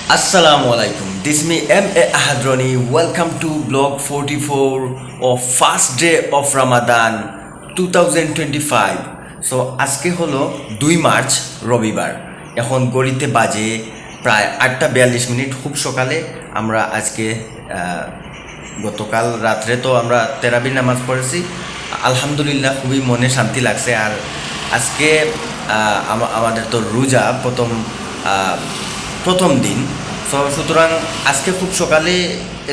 Assalamu alaikum. This is me M.A. Ahadroni. Welcome to Blog 44 of first day of Ramadan 2025. So আজকে হলো 2 March রবিবার। এখন গড়িতে বাজে প্রায় 8:42। খুব সকালে আমরা আজকে গতকাল রাত্রে তো আমরা তেরাবির নামাজ পড়েছি। আলহামদুলিল্লাহ খুবই মনে শান্তি লাগছে। আর আজকে আমাদের তো রোজা প্রথম দিন। সুতরাং আজকে খুব সকালে,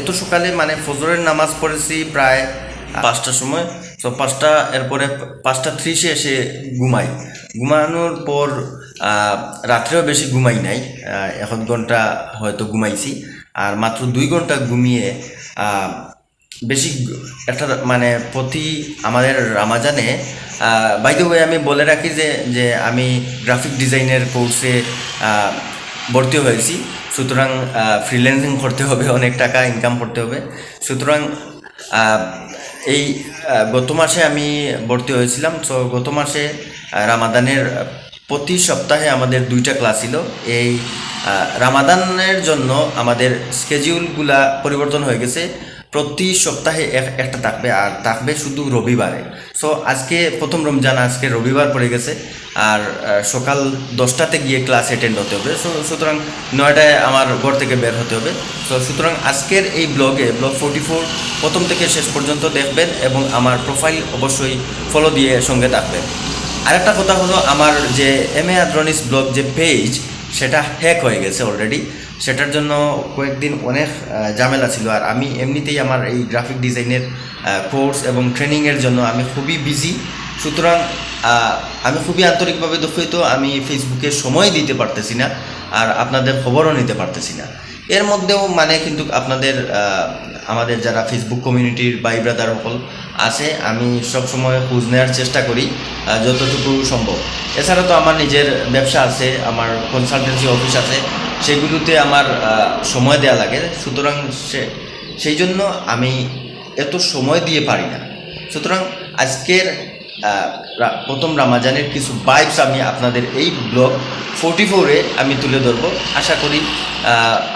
এত সকালে মানে ফজরের নামাজ পড়েছি প্রায় 5টার সময়। এরপরে 5:30 এসে ঘুমানোর পর রাত্রেও বেশি ঘুমাই নাই, 1 ঘন্টা হয়তো ঘুমাইছি। আর মাত্র 2 ঘন্টা ঘুমিয়ে বেশি একটা মানে আমাদের রামাজানে বাই দ্য ওয়ে আমি বলে রাখি যে আমি গ্রাফিক ডিজাইনের কোর্সে ভর্তি হয়েছি। সুতরাং ফ্রিল্যান্সিং করতে হবে, অনেক টাকা ইনকাম করতে হবে। সুতরাং এই গত মাসে আমি ভর্তি হয়েছিলাম। সো গত মাসে রামাদানের প্রতি সপ্তাহে আমাদের 2টা ক্লাস ছিল। এই রামাদানের জন্য আমাদের স্কেডিউলগুলা পরিবর্তন হয়ে গেছে। প্রতি সপ্তাহে একটা থাকবে, আর থাকবে শুধু রবিবারে। সো আজকে প্রথম রমজান, আজকে রবিবার পড়ে গেছে। আর সকাল 10টাতে গিয়ে ক্লাস অ্যাটেন্ড হতে হবে। সুতরাং 9টায় আমার ঘর থেকে বের হতে হবে। সুতরাং আজকের এই ব্লগ 44 প্রথম থেকে শেষ পর্যন্ত দেখবেন এবং আমার প্রোফাইল অবশ্যই ফলো দিয়ে সঙ্গে থাকবেন। আরেকটা কথা হলো, আমার যে এম এ আদ্রনিস ব্লগ যে পেজ, সেটা হ্যাক হয়ে গেছে অলরেডি। সেটার জন্য কয়েকদিন অনেক ঝামেলা ছিল। আর আমি এমনিতেই আমার এই গ্রাফিক ডিজাইনের কোর্স এবং ট্রেনিংয়ের জন্য আমি খুবই বিজি। সুতরাং আমি খুবই আন্তরিকভাবে দুঃখিত, আমি ফেসবুকে সময় দিতে পারতেছি না, আর আপনাদের খবরও নিতে পারতেছি না। এর মধ্যেও মানে কিন্তু আমাদের যারা ফেসবুক কমিউনিটির ভাই ব্রাদার সকল আছে, আমি সবসময় খোঁজ নেওয়ার চেষ্টা করি যতটুকু সম্ভব। এছাড়া তো আমার নিজের ব্যবসা আছে, আমার কনসালটেন্সি অফিস আছে, সেগুলোতে আমার সময় দেওয়া লাগে। সুতরাং সেই জন্য আমি এত সময় দিয়ে পারি না। সুতরাং আজকের প্রথম রামাজানের কিছু ভাইবস আমি আপনাদের এই ব্লগ 44-এ আমি তুলে ধরবো। আশা করি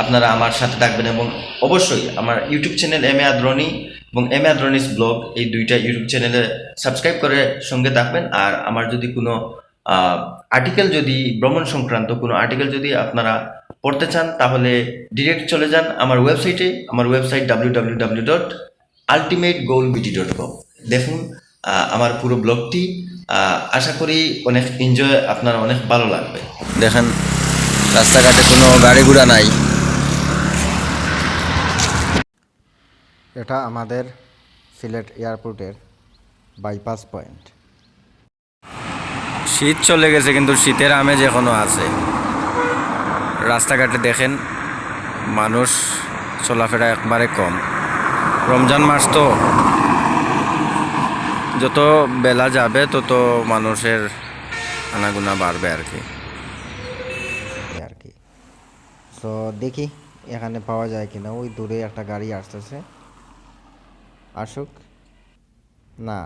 আপনারা আমার সাথে থাকবেন এবং অবশ্যই আমার ইউটিউব চ্যানেল এম এ আদ্রনি এবং এম এ আদ্রনিস ব্লগ, এই 2টা ইউটিউব চ্যানেলে সাবস্ক্রাইব করে সঙ্গে থাকবেন। আর আমার যদি কোনো আর্টিকেল, যদি ভ্রমণ সংক্রান্ত কোনো আর্টিকেল যদি আপনারা পড়তে চান, তাহলে ডিরেক্ট চলে যান আমার ওয়েবসাইটে। আমার ওয়েবসাইট www.ultimategoalbt.com। দেখুন আমার পুরো ব্লগটি। আশা করি অনেক এনজয়, আপনার অনেক ভালো লাগবে। দেখেন রাস্তাঘাটে কোনো গাড়ি ঘোড়া নাই। এটা আমাদের সিলেট এয়ারপোর্টের বাইপাস পয়েন্ট। শীত চলে গেছে কিন্তু শীতের আমেজ এখনো আছে। রাস্তাঘাটে দেখেন মানুষ চলাফেরা একবারে কম। রমজান মাস তো, যত বেলা যাবে তত মানুষের আনাগোনা বাড়বে আর কি। তো দেখি এখানে পাওয়া যায় কিনা। ওই দূরে একটা গাড়ি আসতেছে, আসুক। না,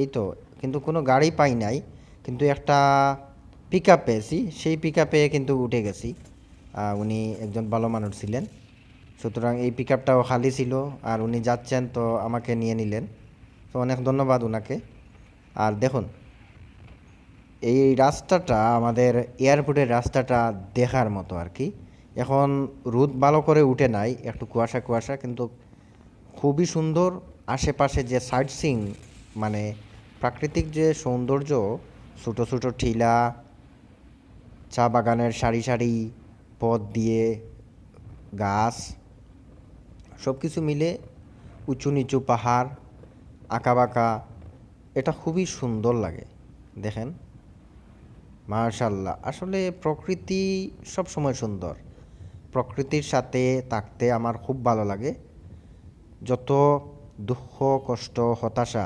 এই তো, কিন্তু কোনো গাড়ি পাই নাই, কিন্তু একটা পিক আপ পেয়েছি। সেই পিক আপে কিন্তু উঠে গেছি। উনি একজন ভালো মানুষ ছিলেন, সুতরাং এই পিক আপটাও খালি ছিল, আর উনি যাচ্ছেন তো আমাকে নিয়ে নিলেন। তো অনেক ধন্যবাদ ওনাকে। আর দেখুন এই রাস্তাটা, আমাদের এয়ারপোর্টের রাস্তাটা দেখার মতো আর কি। এখন রোদ ভালো করে উঠে নাই, একটু কুয়াশা কুয়াশা, কিন্তু খুবই সুন্দর। আশেপাশে যে সাইট সিং, মানে প্রাকৃতিক যে সৌন্দর্য, ছোটো ছোটো টিলা, চা বাগানের সারি সারি পথ দিয়ে গাছ, সব কিছু মিলে উঁচু নিচু পাহাড়, আঁকাবাঁকা, এটা খুবই সুন্দর লাগে। দেখেন মাশাআল্লাহ, আসলে প্রকৃতি সব সময় সুন্দর। প্রকৃতির সাথে থাকতে আমার খুব ভালো লাগে। যত দুঃখ কষ্ট হতাশা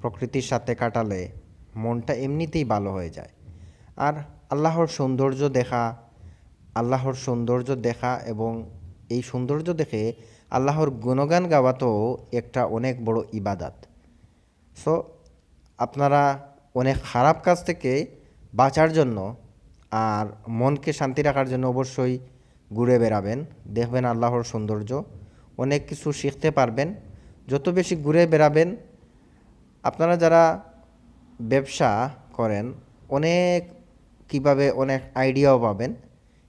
প্রকৃতির সাথে কাটালে মনটা এমনিতেই ভালো হয়ে যায়। আর আল্লাহর সৌন্দর্য দেখা এবং এই সৌন্দর্য দেখে আল্লাহর গুণগান গাওয়া তো একটা অনেক বড় ইবাদত। সো আপনারা অনেক খারাপ কাজ থেকে বাঁচার জন্য আর মনকে শান্তি রাখার জন্য অবশ্যই ঘুরে বেড়াবেন, দেখবেন আল্লাহর সৌন্দর্য, অনেক কিছু শিখতে পারবেন। যত বেশি ঘুরে বেড়াবেন, আপনারা যারা ব্যবসা করেন অনেক কিভাবে অনেক আইডিয়াও পাবেন।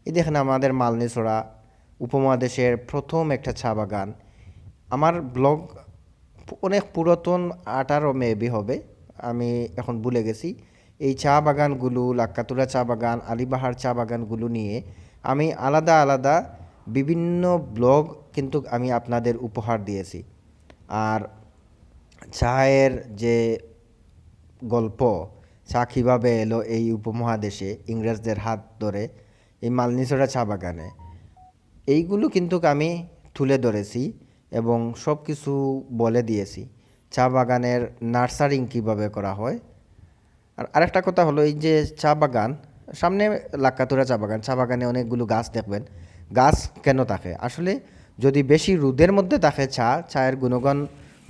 এই দেখেন আমাদের মালনীছড়া উপমহাদেশের প্রথম একটা চা বাগান। আমার ব্লগ অনেক পুরাতন, 18 মেবি হবে, আমি এখন ভুলে গেছি। এই চা বাগানগুলো, লাক্কাতুরা চা বাগান, আলিবাহার চা বাগানগুলো নিয়ে আমি আলাদা আলাদা বিভিন্ন ব্লগ কিন্তু আমি আপনাদের উপহার দিয়েছি। আর চায়ের যে গল্প, চা কীভাবে এলো এই উপমহাদেশে ইংরেজদের হাত ধরে এই মালনীছড়া চা বাগানে, এইগুলো কিন্তু আমি তুলে ধরেছি এবং সব কিছু বলে দিয়েছি। চা বাগানের নার্সারিং কীভাবে করা হয়। আর আরেকটা কথা হলো, এই যে চা বাগান, সামনে লাক্কাতুরা চা বাগান, চা বাগানে অনেকগুলো গাছ দেখবেন। গাছ কেন থাকে? আসলে যদি বেশি রোদের মধ্যে থাকে চায়ের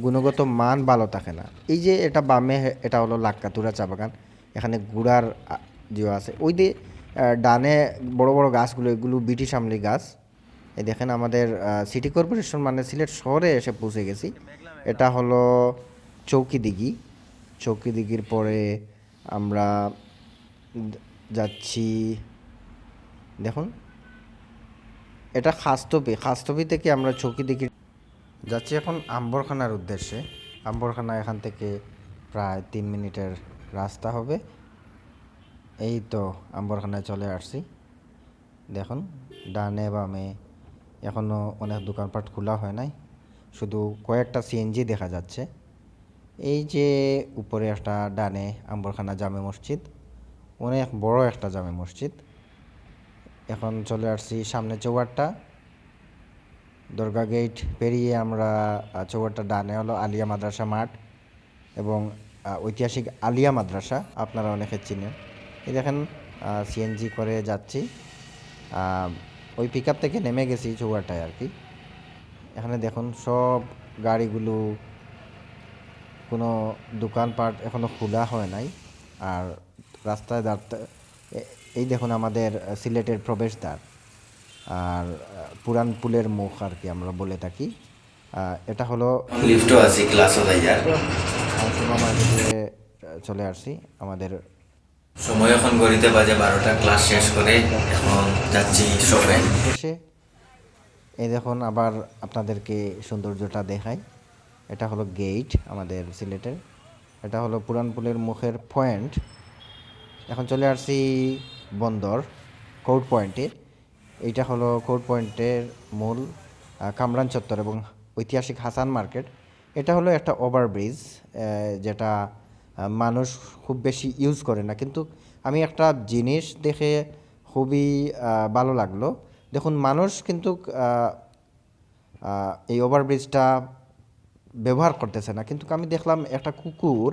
গুণগত মান ভালো থাকে না। এই যে এটা বামে, এটা হলো লাক্কাতুরা চা বাগান, এখানে গুড়ার যে আছে। ওই যে ডানে বড় বড় গাছগুলো, এগুলো ব্রিটিশ আমলি গাছ। এই দেখেন আমাদের সিটি কর্পোরেশন মানে সিলেট শহরে এসে পৌঁছে গেছি। এটা হলো চৌকিদিঘি। চৌকিদিঘির পরে আমরা যাচ্ছি, দেখুন এটা খাস্তবি থেকে আমরা চৌকিদিঘি যাচ্ছি এখন আম্বরখানার উদ্দেশ্যে। আম্বরখানা এখান থেকে প্রায় 3 মিনিটের রাস্তা হবে। এই তো আম্বরখানায় চলে আসছি। দেখুন ডানে বামে এখনও অনেক দোকানপাট খোলা হয় নাই, শুধু কয়েকটা সিএনজি দেখা যাচ্ছে। এই যে উপরে একটা ডানে আম্বরখানা জামে মসজিদ, অনেক বড় একটা জামে মসজিদ। এখন চলে আসছি সামনে চৌবাট্টা, দরগা গেট পেরিয়ে আমরা চৌবাট্টা ডানে হলো আলিয়া মাদ্রাসা মাঠ এবং ঐতিহাসিক আলিয়া মাদ্রাসা, আপনারা অনেকে চিনেন। এই দেখেন সিএনজি করে যাচ্ছি, ওই পিক আপ থেকে নেমে গেছি চৌবাট্টায় আর কি। এখানে দেখুন সব গাড়িগুলো, কোনো দোকানপাট এখনও খোলা হয় নাই। আর রাস্তায় এই দেখুন আমাদের সিলেটের প্রবেশদ্বার আর পুরান পুলের মুখ আর কি আমরা বলে থাকি। এটা হলো লিফটও আছে, ক্লাসও যাইয়ার সুমা মার্কেটে চলে আসছি। আমাদের সময় এখন ঘড়িতে বাজে 12টা, ক্লাস শেষ করে এখন যাচ্ছি শপে। শেষে এই দেখুন আবার আপনাদেরকে সৌন্দর্যটা দেখাই। এটা হলো গেট আমাদের সিলেটের, এটা হলো পুরান পুলের মুখের পয়েন্ট। এখন চলে আসছি বন্দর কোর্ট পয়েন্টে। এইটা হলো কোর্ট পয়েন্টের মূল কামরান চত্বর এবং ঐতিহাসিক হাসান মার্কেট। এটা হলো একটা ওভারব্রিজ, যেটা মানুষ খুব বেশি ইউজ করে না, কিন্তু আমি একটা জিনিস দেখে খুবই ভালো লাগলো। দেখুন মানুষ কিন্তু এই ওভারব্রিজটা ব্যবহার করতেছে না, কিন্তু আমি দেখলাম একটা কুকুর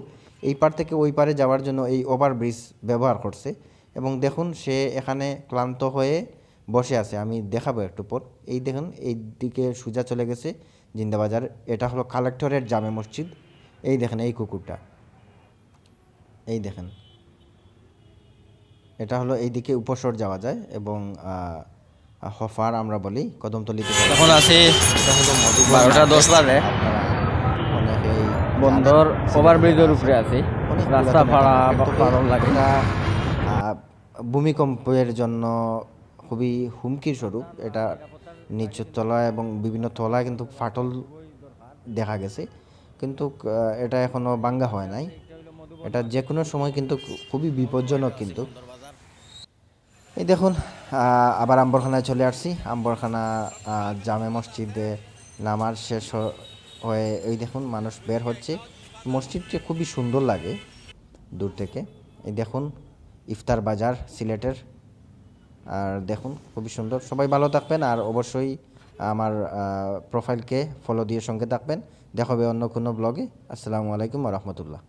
এই পার থেকে ওই পারে যাওয়ার জন্য এই ওভারব্রিজ ব্যবহার করছে এবং দেখুন সে এখানে ক্লান্ত হয়ে বসে আছে। আমি দেখাবো একটু পর। এই দেখুন এই দিকে সোজা চলে গেছে জিন্দাবাজার। এটা হলো কালেক্টরের জামে মসজিদ। এই দেখেন এই কুকুরটা, এই দেখেন, এটা হলো এই দিকে উপসর যাওয়া যায় এবং হফার আমরা বলি কদমতলিতে। এখন আছি এটা হলো মধুবন 12:10 বাজে, আপনারা অনেকেই বন্দর জানেন। ওভারব্রিজের উপরে আছি, অনেক রাস্তা পুরাতন ভাড়া একটা মার্কেট। ভালো লাগে। এটা ভূমিকম্পের জন্য খুবই হুমকির স্বরূপ। এটা নিচের তলায় এবং বিভিন্ন তলায় কিন্তু ফাটল দেখা গেছে, কিন্তু এটা এখনো ভাঙ্গা হয় নাই। এটা যে কোনো সময় কিন্তু খুবই বিপজ্জনক। কিন্তু এই দেখুন আবার আম্বরখানায় চলে আসছি। আম্বরখানা জামে মসজিদে নামাজ শেষ হয়ে এই দেখুন মানুষ বের হচ্ছে। মসজিদটি খুবই সুন্দর লাগে দূর থেকে। এই দেখুন ইফতার বাজার সিলেটের, আর দেখুন খুবই সুন্দর। সবাই ভালো থাকবেন আর অবশ্যই আমার প্রোফাইলকে ফলো দিয়ে সঙ্গে থাকবেন। দেখা হবে অন্য কোনো ব্লগে। আসসালামু আলাইকুম ওয়া রাহমাতুল্লাহ।